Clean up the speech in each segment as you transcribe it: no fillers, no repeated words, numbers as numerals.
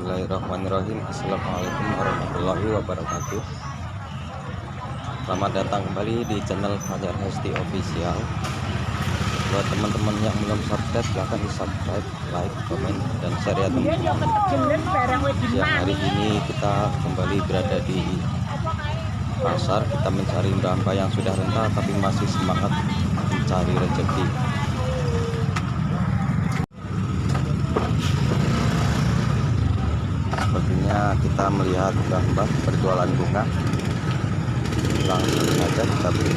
Bismillahirrahmanirrahim. Assalamualaikum warahmatullahi wabarakatuh. Selamat datang kembali di channel Fajar Hesti Official. Buat teman-teman yang belum subscribe, silahkan di subscribe, like, komen, dan share ya teman-teman. Siang hari ini kita kembali berada di pasar. Kita mencari mbak-mbak yang sudah renta tapi masih semangat mencari rezeki. Sepertinya kita melihat mbak-mbak berjualan bunga. Langsung saja kita beli.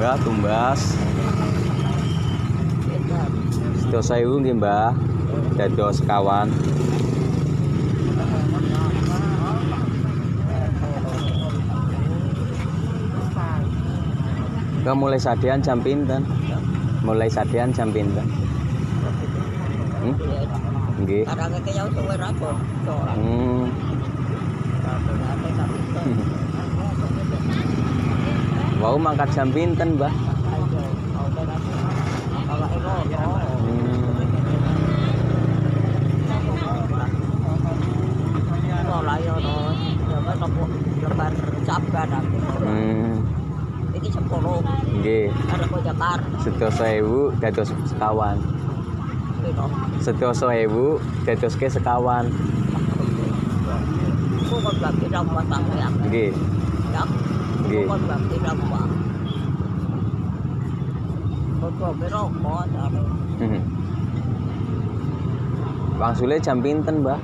Mbak tumbas sedo sewu nggih mbak, dados kawan. Mbak mulai sadean jam pinten? Mulai sadean jam pinten? Nggih. Wau mangkat jam pinten, Mbah? Iki 10. Nggih. Arep Jakar. 7.000 dados sekawan. 7.000 dadoske sekawan. Nggih. Nggih. Wangsule jam pinten, Mbah?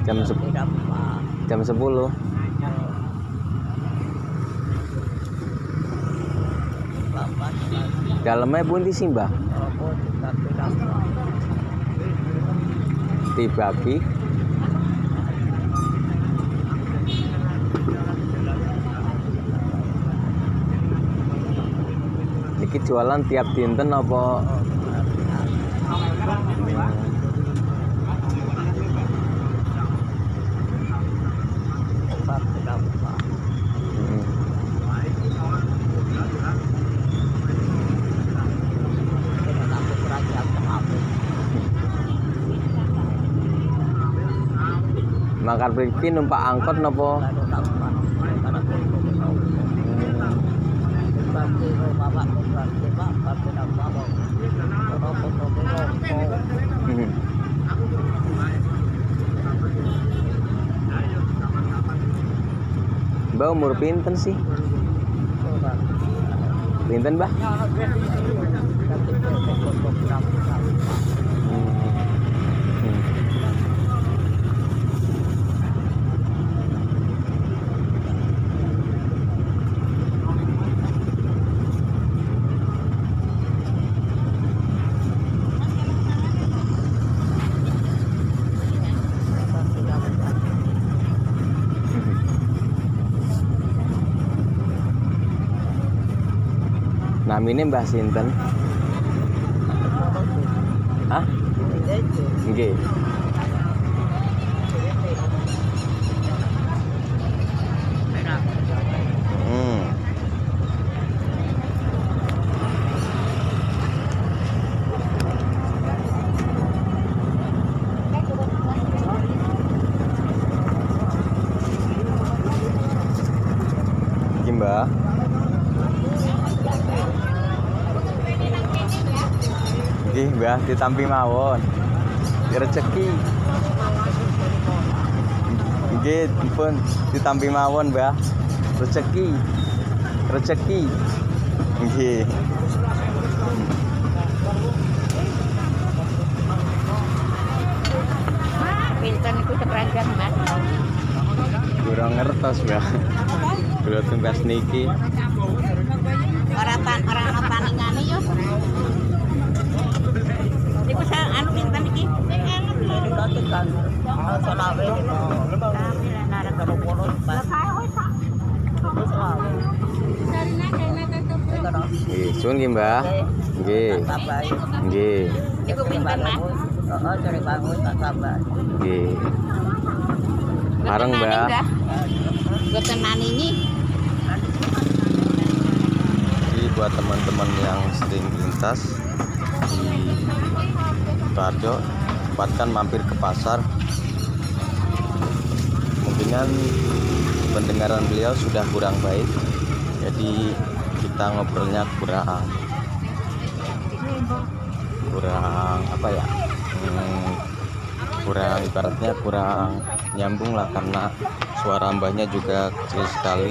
Jam 10. Dalemnya pundi sih, Mbah? Dibagi. Niki jualan tiap dinten apa? Makan priki numpak angkot nopo? Mbak umur pinten sih? Pinten, Mbah? Namine Mbah sinten? Hah? Nggih. Iki Mbah. Nggih, Mbah, ditampi mawon. Rezeki. Nggih, dipun ditampi mawon, Mbah. Rezeki. Nggih. Pinten niku sekeranjang, Mas. Kurang ngertos, Mbah. Kula tumbas niki. Orang paningane yo. Niku anu pinten iki? Nggih, suwun nggih, Mbah. Nggih. Nggih. Niku pinten, Mas? Nggih. Bareng, Mbah. Boten nani ini. buat teman-teman yang sering melintas di Sukoharjo, sempatkan mampir ke pasar. Kemungkinan pendengaran beliau sudah kurang baik, jadi kita ngobrolnya kurang apa ya, kurang ibaratnya kurang nyambung lah, karena suara mbahnya juga kecil sekali.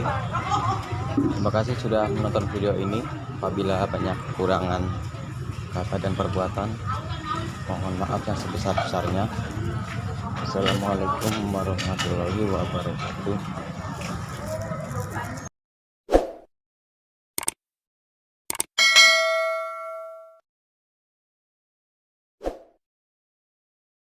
Terima kasih sudah menonton video ini. Apabila banyak kekurangan kata dan perbuatan, mohon maaf yang sebesar-besarnya. Assalamualaikum warahmatullahi wabarakatuh.